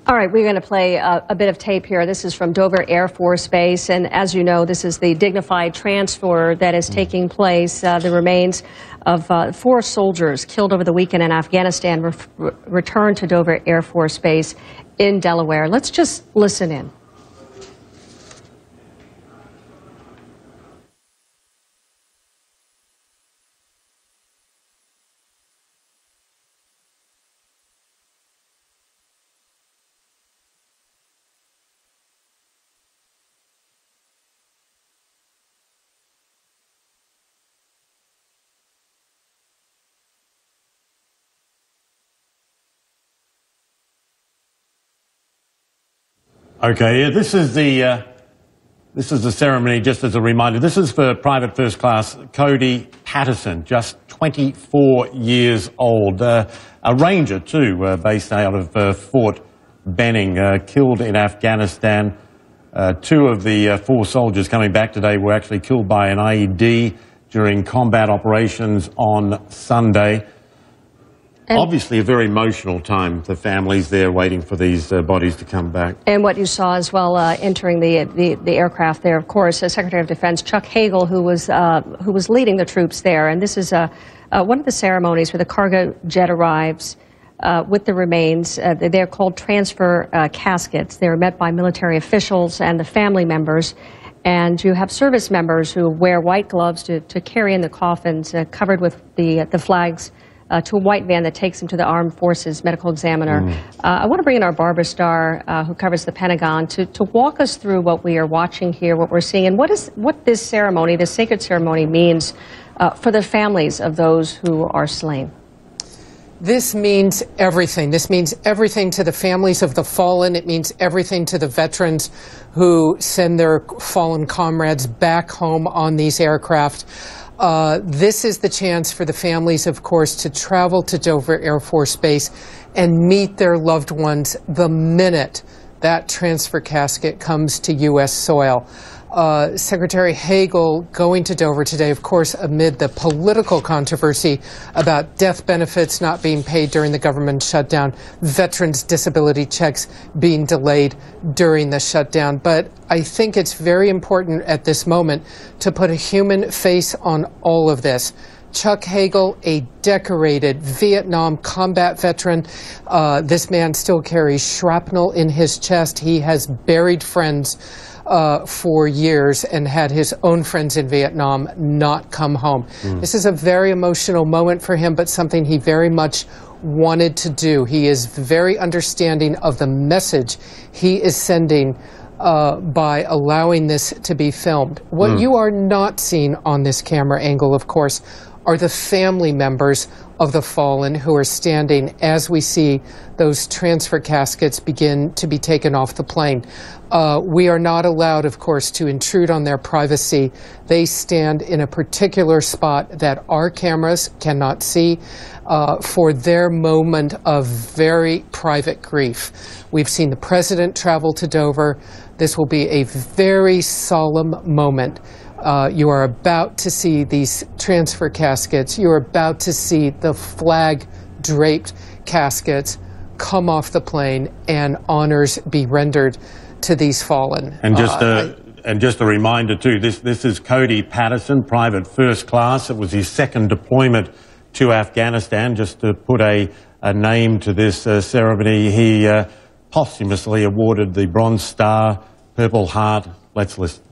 All right, we're going to play a bit of tape here. This is from Dover Air Force Base, and as you know, this is the dignified transfer that is taking place. The remains of 4 soldiers killed over the weekend in Afghanistan returned to Dover Air Force Base in Delaware. Let's just listen in. Okay, this is the ceremony. Just as a reminder, this is for Private First Class Cody Patterson, just 24 years old, a ranger too, based out of Fort Benning, killed in Afghanistan. 2 of the 4 soldiers coming back today were actually killed by an IED during combat operations on Sunday. And obviously a very emotional time. The families there waiting for these bodies to come back. And what you saw as well entering the aircraft there, of course, Secretary of Defense Chuck Hagel, who was leading the troops there. And this is one of the ceremonies where the cargo jet arrives with the remains. They're called transfer caskets. They're met by military officials and the family members. And you have service members who wear white gloves to carry in the coffins covered with the flags to a white van that takes them to the Armed Forces Medical Examiner. I want to bring in our Barbara Starr, who covers the Pentagon, to walk us through what we are watching here, what we're seeing, and what this ceremony, this sacred ceremony, means for the families of those who are slain. This means everything. This means everything to the families of the fallen. It means everything to the veterans who send their fallen comrades back home on these aircraft. This is the chance for the families, of course, to travel to Dover Air Force Base and meet their loved ones the minute that transfer casket comes to U.S. soil. Secretary Hagel going to Dover today, of course, amid the political controversy about death benefits not being paid during the government shutdown, veterans' disability checks being delayed during the shutdown. But I think it's very important at this moment to put a human face on all of this. Chuck Hagel, a decorated Vietnam combat veteran. This man still carries shrapnel in his chest. He has buried friends for years and had his own friends in Vietnam not come home. This is a very emotional moment for him, but something he very much wanted to do. He is very understanding of the message he is sending by allowing this to be filmed. What you are not seeing on this camera angle, of course, are the family members of the fallen who are standing as we see those transfer caskets begin to be taken off the plane. We are not allowed, of course, to intrude on their privacy. They stand in a particular spot that our cameras cannot see for their moment of very private grief. We've seen the president travel to Dover. This will be a very solemn moment. You are about to see these transfer caskets. You are about to see the flag-draped caskets come off the plane and honors be rendered to these fallen. And just a reminder too, this is Cody Patterson, Private First Class. It was his second deployment to Afghanistan. Just to put a name to this ceremony, he posthumously awarded the Bronze Star, Purple Heart. Let's listen.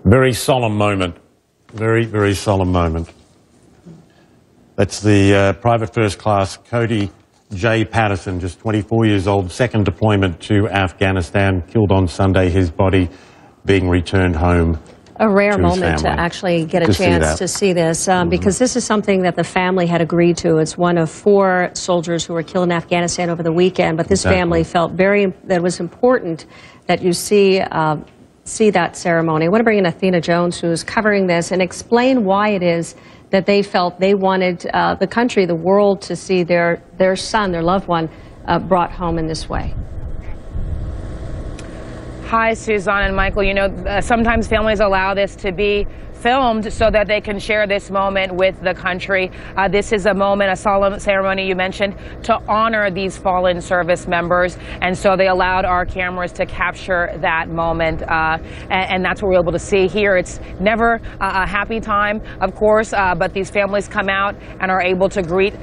Very solemn moment. Very, very solemn moment. That's the Private First Class Cody J. Patterson, just 24 years old, second deployment to Afghanistan, killed on Sunday, his body being returned home. A rare moment to actually get a chance to see this, because this is something that the family had agreed to. It's one of 4 soldiers who were killed in Afghanistan over the weekend, but this family felt that it was important that you see that ceremony. I want to bring in Athena Jones, who is covering this, and explain why it is that they felt they wanted the country, the world, to see their son, their loved one, brought home in this way. Hi, Suzanne and Michael. You know, sometimes families allow this to be filmed so that they can share this moment with the country. This is a moment, a solemn ceremony you mentioned, to honor these fallen service members, and so they allowed our cameras to capture that moment, and that's what we're able to see here. It's never a happy time, of course, but these families come out and are able to greet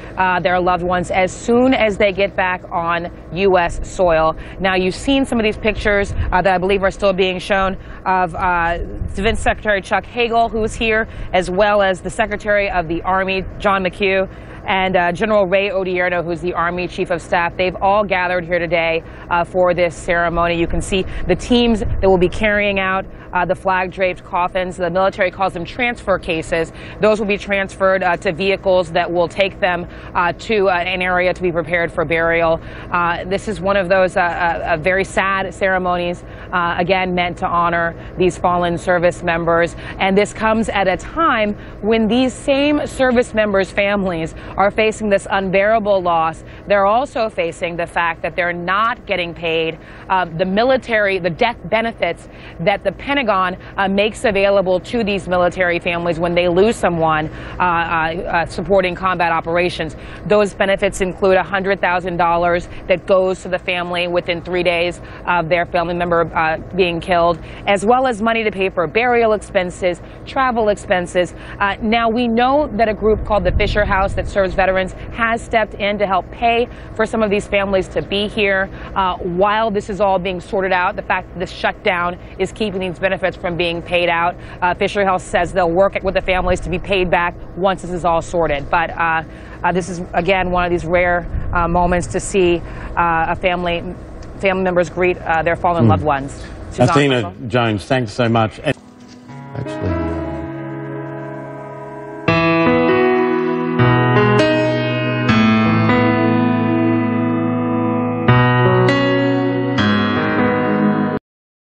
their loved ones as soon as they get back on U.S. soil. Now, you've seen some of these pictures that I believe are still being shown of Defense Secretary Chuck Hagel, who's here, as well as the Secretary of the Army, John McHugh, and General Ray Odierno, who's the Army Chief of Staff. They've all gathered here today for this ceremony. You can see the teams that will be carrying out the flag-draped coffins. The military calls them transfer cases. Those will be transferred to vehicles that will take them to an area to be prepared for burial. This is one of those very sad ceremonies, again, meant to honor these fallen service members. And this comes at a time when these same service members' families are facing this unbearable loss. They're also facing the fact that they're not getting paid the death benefits that the Pentagon makes available to these military families when they lose someone supporting combat operations. Those benefits include $100,000 that goes to the family within 3 days of their family member being killed, as well as money to pay for burial expenses, travel expenses. Now, we know that a group called the Fisher House that serves veterans has stepped in to help pay for some of these families to be here while this is all being sorted out. The fact that this shutdown is keeping these benefits from being paid out. Fisher House says they'll work with the families to be paid back once this is all sorted. But this is, again, one of these rare moments to see family members greet their fallen loved ones. Athena Jones, thanks so much. Actually.